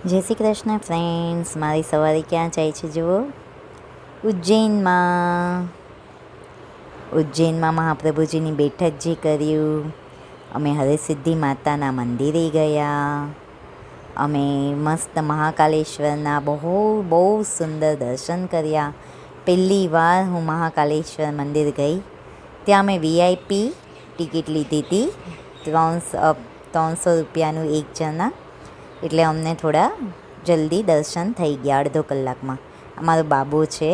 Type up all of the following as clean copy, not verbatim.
જય શ્રી કૃષ્ણ ફ્રેન્ડ્સ, મારી સવારે ક્યાં જાય છે જુઓ, ઉજ્જૈનમાં મહાપ્રભુજીની બેઠક જે કર્યું. અમે હરસિદ્ધિ માતાના મંદિરે ગયા. અમે મસ્ત મહાકાલેશ્વરના બહુ સુંદર દર્શન કર્યા. પહેલી વાર હું મહાકાલેશ્વર મંદિર ગઈ. ત્યાં અમે VIP ટિકિટ લીધી હતી, 300 રૂપિયાનું એક જણા. એટલે અમને થોડા જલ્દી દર્શન થઈ ગયા, અડધો કલાકમાં. અમારો બાબો છે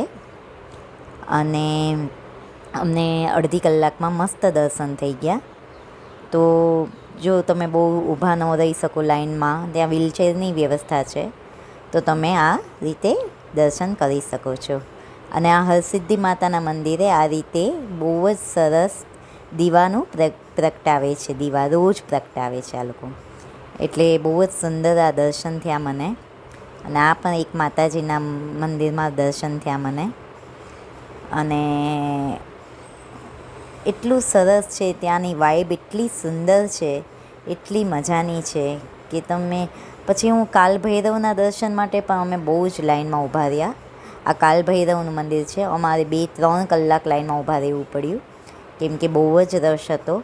અને અમને અડધી કલાકમાં મસ્ત દર્શન થઈ ગયા. તો જો તમે બહુ ઊભા ન રહી શકો લાઈનમાં, ત્યાં વ્હીલચેરની વ્યવસ્થા છે, તો તમે આ રીતે દર્શન કરી શકો છો. અને આ હરસિદ્ધિ માતાના મંદિરે આ રીતે બહુ જ સરસ દીવાનું પ્રગટાવે છે. દીવા રોજ પ્રગટાવે છે આ લોકો. એટલે બહુ જ સુંદર આ દર્શન થયા મને. અને આ પણ એક માતાજીના મંદિરમાં દર્શન થયા મને. અને એટલું સરસ છે, ત્યાંની વાઇબ એટલી સુંદર છે, એટલી મજાની છે કે તમે પછી હું કાલભૈરવના દર્શન માટે પણ અમે બહુ જ લાઈનમાં ઊભા રહ્યા. આ કાલભૈરવનું મંદિર છે. અમારે 2-3 કલાક લાઈનમાં ઊભા રહેવું પડ્યું, કેમ કે બહુ જ રશ હતો.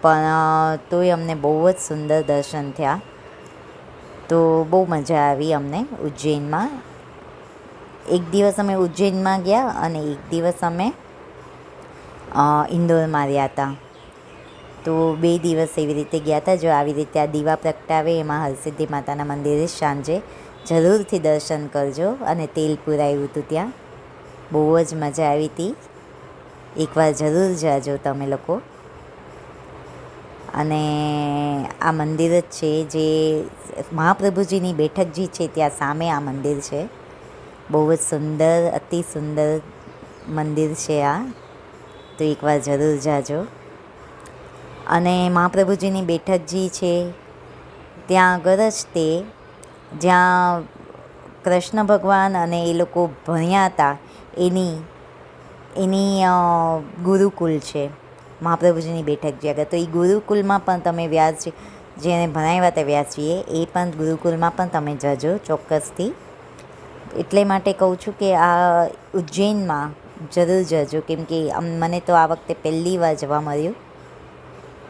પણ તોય અમને બહુ જ સુંદર દર્શન થયા. તો બહુ મજા આવી અમને ઉજ્જૈનમાં. એક દિવસ અમે ઉજ્જૈનમાં ગયા અને એક દિવસ અમે ઇન્દોરમાં રહ્યા હતા. તો 2 દિવસ એવી રીતે ગયા હતા. જો આવી રીતે આ દીવા પ્રગટાવે એમાં હરસિદ્ધિ માતાના મંદિરે સાંજે જરૂરથી દર્શન કરજો. અને તેલ પુરાવ્યું હતું ત્યાં, બહુ જ મજા આવી હતી. એકવાર જરૂર જાજો તમે લોકો. અને આ મંદિર જ છે જે મહાપ્રભુજીની બેઠક જે છે ત્યાં સામે આ મંદિર છે. બહુ જ સુંદર, અતિ સુંદર મંદિર છે આ. તો એકવાર જરૂર જાજો. અને મહાપ્રભુજીની બેઠક જે છે ત્યાં આગળ જ તે જ્યાં કૃષ્ણ ભગવાન અને એ લોકો ભણ્યા હતા એની ગુરુકુલ છે. મહાપ્રભુજીની બેઠક જે આગળ, તો એ ગુરુકુલમાં પણ તમે જેને ભણાવ્યા હતા વ્યાસજીએ, એ પણ ગુરુકુલમાં પણ તમે જજો ચોક્કસથી. એટલે માટે કહું છું કે આ ઉજ્જૈનમાં જરૂર જજો, કેમ કે મને તો આ વખતે પહેલી વાર જવા મળ્યું.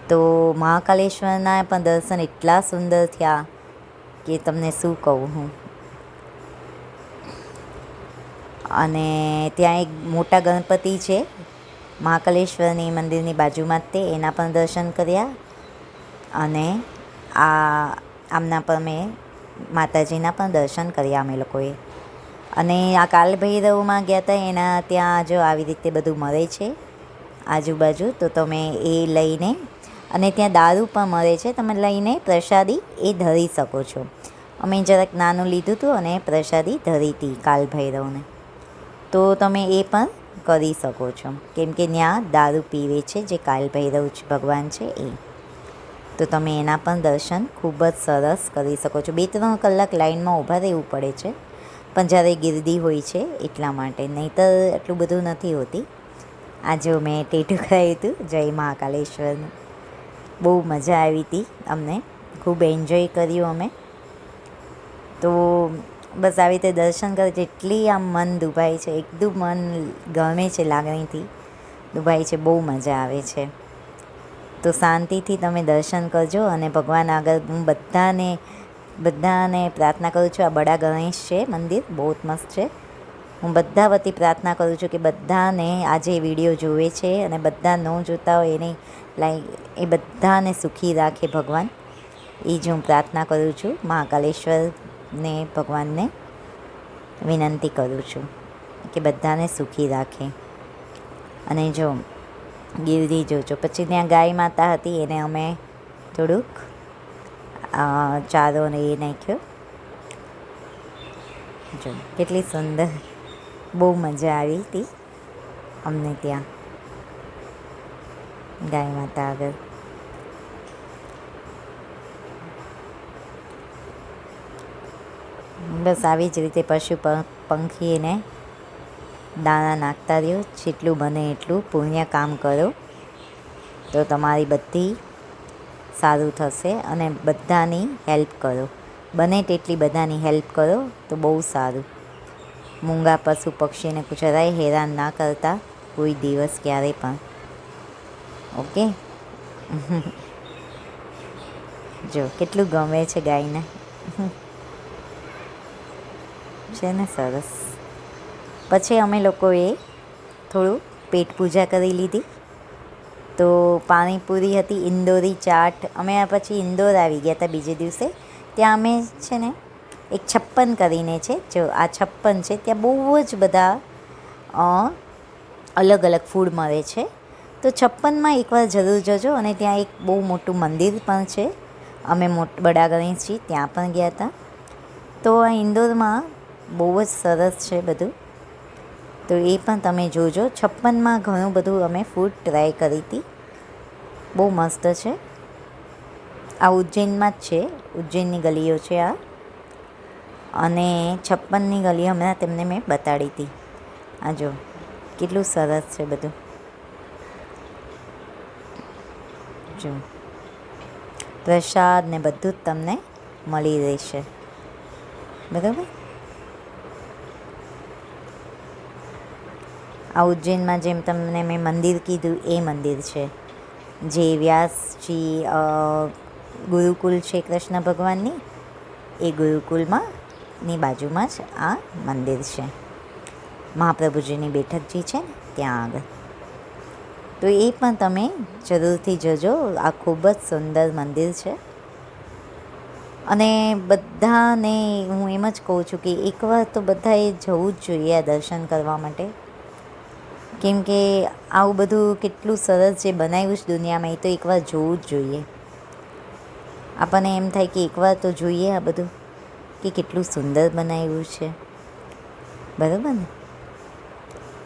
તો મહાકાલેશ્વરના પણ દર્શન એટલા સુંદર થયા કે તમને શું કહું હું. અને ત્યાં એક મોટા ગણપતિ છે મહાકાલેશ્વરની મંદિરની બાજુમાં જ, એના પણ દર્શન કર્યા. અને આમના પણ મેં માતાજીના પણ દર્શન કર્યા અમે લોકોએ. અને આ કાલભૈરવમાં ગયા હતા એના ત્યાં જો આવી રીતે બધું મળે છે આજુબાજુ, તો તમે એ લઈને, અને ત્યાં દારૂ પણ મળે છે, તમે લઈને પ્રસાદી એ ધરી શકો છો. અમે જરાક નાનું લીધું હતું અને પ્રસાદી ધરી હતી કાલભૈરવને. તો તમે એ પણ કરી શકો છો, કેમ કે ત્યાં દારૂ પીવે છે જે કાલભૈરવ ભગવાન છે એ. તો તમે એના પણ દર્શન ખૂબ જ સરસ કરી શકો છો. 2-3 કલાક લાઈનમાં ઊભા રહેવું પડે છે, પણ જ્યારે ગિરદી હોય છે એટલા માટે, નહીંતર એટલું બધું નથી હોતી. આજે મેં ટેટુ કરાવ્યું હતું જય મહાકાલેશ્વરનું. બહુ મજા આવી હતી અમને, ખૂબ એન્જોય કર્યું અમે. તો બસ આવી રીતે દર્શન કરે જેટલી આમ મન દુભાય છે, એકદમ મન ગમે છે, લાગણીથી દુભાય છે, બહુ મજા આવે છે. તો શાંતિથી તમે દર્શન કરજો. અને ભગવાન આગળ હું બધાને પ્રાર્થના કરું છું. આ બડા ગણેશ છે મંદિર, બહુ જ મસ્ત છે. હું બધા વતી પ્રાર્થના કરું છું કે બધાને આજે વિડીયો જોવે છે અને બધા ન જોતા હોય એને એ બધાને સુખી રાખે ભગવાન. એ જ હું પ્રાર્થના કરું છું. મહાકાલેશ્વરને ભગવાનને વિનંતી કરું છું કે બધાને સુખી રાખે. અને જો ગિરદી જોજો. પછી ત્યાં ગાય માતા હતી, એને અમે થોડુંક ચારો ને એ નાખ્યો. જો કેટલી સુંદર, બહુ મજા આવી હતી અમને ત્યાં ગાય માતા આગળ. બસ આવી જ રીતે પશુ પંખીને દાણા નાખતા રહ્યો. જેટલું બને એટલું પુણ્ય કામ કરો તો તમારી બધી સારું થશે. અને બધાની હેલ્પ કરો. બને તેટલી બધાની હેલ્પ કરો તો બહુ સારું. મૂંગા પશુ પક્ષીને જરાય હેરાન ના કરતા કોઈ દિવસ ક્યારેય પણ. ઓકે. જો કેટલું ગમે છે ગાયને. છે ને સરસ. પછી અમે લોકોએ થોડું પેટ પૂજા કરી લીધી. તો પાણીપુરી હતી, ઇન્દોરી ચાટ. અમે પછી ઇન્દોર આવી ગયા હતા બીજે દિવસે. ત્યાં અમે છે ને એક 56 કરીને છે, જો આ 56 છે, ત્યાં બહુ જ બધા અલગ અલગ ફૂડ મળે છે. તો 56માં એકવાર જરૂર જજો. અને ત્યાં એક બહુ મોટું મંદિર પણ છે. અમે બડા ગણેશજી ત્યાં પણ ગયા હતા. તો આ ઇન્દોરમાં બહુ જ સરસ છે બધું. તો એ પણ તમે જોજો. 56માં ઘણું બધું અમે ફૂડ ટ્રાય કરી હતી. બહુ મસ્ત છે. આ ઉજ્જૈનમાં જ છે, ઉજ્જૈનની ગલીઓ છે આ. અને 56ની ગલી હમણાં તેમને મેં બતાડી હતી. આ જો કેટલું સરસ છે બધું. જો પ્રસાદ ને બધું જ તમને મળી રહેશે, બરાબર. આ ઉજ્જૈનમાં જેમ તમને મેં મંદિર કીધું એ મંદિર છે, જે વ્યાસજી ગુરુકુલ છે કૃષ્ણ ભગવાનની, એ ગુરુકુલમાં ની બાજુમાં જ આ મંદિર છે. મહાપ્રભુજીની બેઠક જે છે ને ત્યાં આગળ. તો એ પણ તમે જરૂરથી જજો. આ ખૂબ જ સુંદર મંદિર છે. અને બધાને હું એમ જ કહું છું કે એકવાર તો બધાએ જવું જ જોઈએ આ દર્શન કરવા માટે. કેમ કે આવું બધું કેટલું સરસ જે બનાવ્યું છે દુનિયામાં, એ તો એકવાર જોવું જ જોઈએ. આપણને એમ થાય કે એકવાર તો જોઈએ આ બધું, કે કેટલું સુંદર બનાવ્યું છે, બરાબર ને.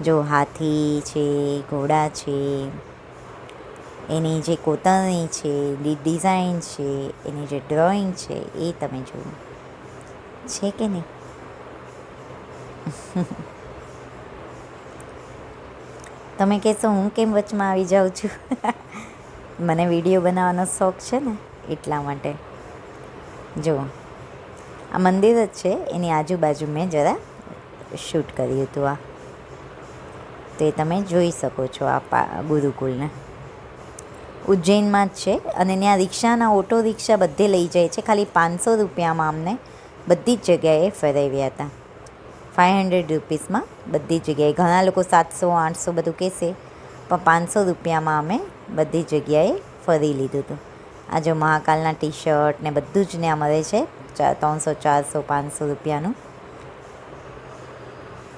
જો હાથી છે, ઘોડા છે, એની જે કોતરણી છે, ડિઝાઇન છે, એની જે ડ્રોઈંગ છે, એ તમે જુઓ, છે કે નહીં. તમે કહેશો હું કેમ વચમાં આવી જાઉં છું. મને વિડીયો બનાવવાનો શોખ છે ને એટલા માટે. જુઓ આ મંદિર જ છે, એની આજુબાજુ મેં જરા શૂટ કર્યું હતું. આ તે તમે જોઈ શકો છો આ ગુરુકુલને. ઉજ્જૈનમાં જ છે. અને ત્યાં રિક્ષાના ઓટો રિક્ષા બધે લઈ જાય છે. ખાલી 500 રૂપિયામાં અમને બધી જ જગ્યાએ ફેરવ્યા હતા. 500 રૂપીસમાં બધી જગ્યાએ. ઘણા લોકો 700-800 બધું કહેશે, પણ 500 રૂપિયામાં અમે બધી જગ્યાએ ફરી લીધું હતું. આ જો મહાકાલના ટી શર્ટ ને બધું જ ત્યાં મળે છે 300, 400, 500 રૂપિયાનું.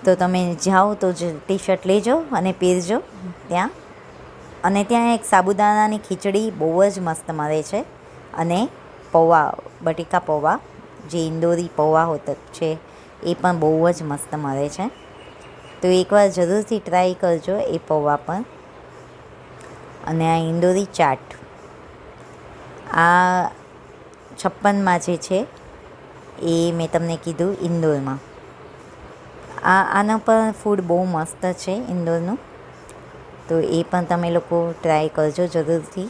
તો તમે જાઓ તો જ ટી શર્ટ લેજો અને પહેરજો ત્યાં. અને ત્યાં એક સાબુદાણાની ખીચડી બહુ જ મસ્ત મળે છે. અને પૌવા, બટેકા પૌવા, જે ઇન્દોરી પૌવા હોતા છે, એ પણ બહુ જ મસ્ત મળે છે. તો એકવાર જરૂરથી ટ્રાય કરજો એ પૌવા પણ. અને આ ઇન્દોરી ચાટ, આ 56માં જે છે એ મેં તમને કીધું ઇન્દોરમાં. આના પણ ફૂડ બહુ મસ્ત છે ઇન્દોરનું. તો એ પણ તમે લોકો ટ્રાય કરજો જરૂરથી,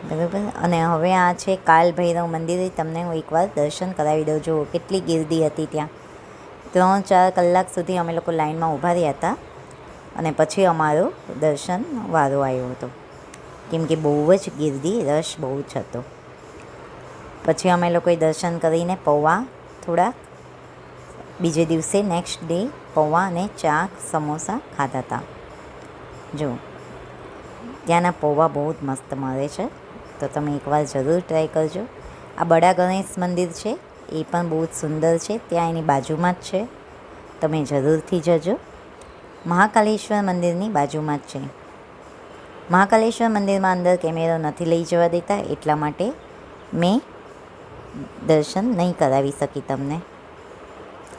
બરાબર. અને હવે આ છે કાલ ભૈરવ મંદિર. તમને હું એકવાર દર્શન કરાવી દઉં. જુઓ કેટલી ગીર્દી હતી ત્યાં. 3-4 કલાક સુધી અમે લોકો લાઈનમાં ઊભા રહ્યા હતા. અને પછી અમારો દર્શન વારો આવ્યો હતો, કેમ કે બહુ જ ગીર્દી, રશ બહુ જ હતો. પછી અમે લોકોએ દર્શન કરીને પૌવા થોડા, બીજે દિવસે નેક્સ્ટ ડે પૌવા અને ચા સમોસા ખાધા હતા. જો ત્યાંના પૌવા બહુ જ મસ્ત મળે છે. તો તમે એકવાર જરૂર ટ્રાય કરજો. આ બડા ગણેશ મંદિર છે, એ પણ બહુ જ સુંદર છે. ત્યાં એની બાજુમાં જ છે, તમે જરૂરથી જજો. મહાકાલેશ્વર મંદિરની બાજુમાં જ છે. મહાકાલેશ્વર મંદિરમાં અંદર કેમેરો નથી લઈ જવા દેતા, એટલા માટે મેં દર્શન નહીં કરાવી શકી તમને.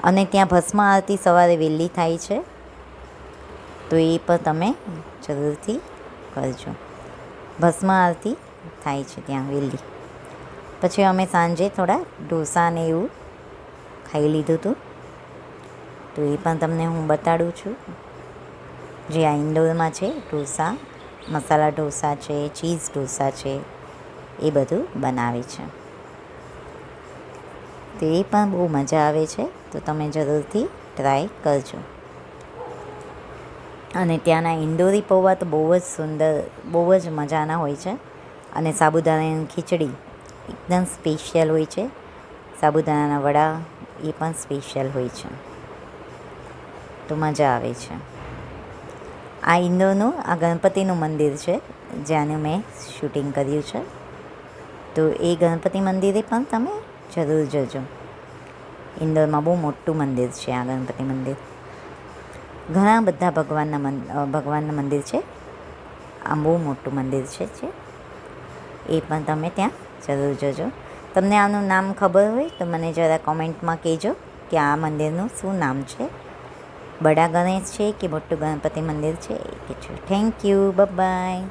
અને ત્યાં ભસ્મ આરતી સવારે વહેલી થાય છે, તો એ પણ તમે જરૂરથી કરજો. ભસ્મ આરતી થાય છે ત્યાં વહેલી. પછી અમે સાંજે થોડા ઢોસા ને એવું ખાઈ લીધું હતું. તો એ પણ તમને હું બતાડું છું. જે આ ઇન્દોરમાં છે ઢોસા, મસાલા ઢોસા છે, ચીઝ ઢોસા છે, એ બધું બનાવે છે. તો એ પણ બહુ મજા આવે છે, તો તમે જરૂરથી ટ્રાય કરજો. અને ત્યાંના ઇન્દોરી પૌવા તો બહુ જ સુંદર, બહુ જ મજાના હોય છે. અને સાબુદાણાની ખીચડી એકદમ સ્પેશિયલ હોય છે. સાબુદાણાના વડા એ પણ સ્પેશિયલ હોય છે, તો મજા આવે છે. આ ઇન્દોરનું આ ગણપતિનું મંદિર છે, જ્યાંનું મેં શૂટિંગ કર્યું છે. તો એ ગણપતિ મંદિરે પણ તમે જરૂર જજો. ઇન્દોરમાં બહુ મોટું મંદિર છે આ ગણપતિ મંદિર. ઘણા બધા ભગવાનના મંદિર છે. આ બહુ મોટું મંદિર છે એ પણ તમે ત્યાં જરૂર જજો. તમને આનું નામ ખબર હોય તો મને જરા કોમેન્ટમાં કહેજો કે આ મંદિરનું શું નામ છે. બડા ગણેશ છે કે મોટું ગણપતિ મંદિર છે એ કહેજો. Thank you, by.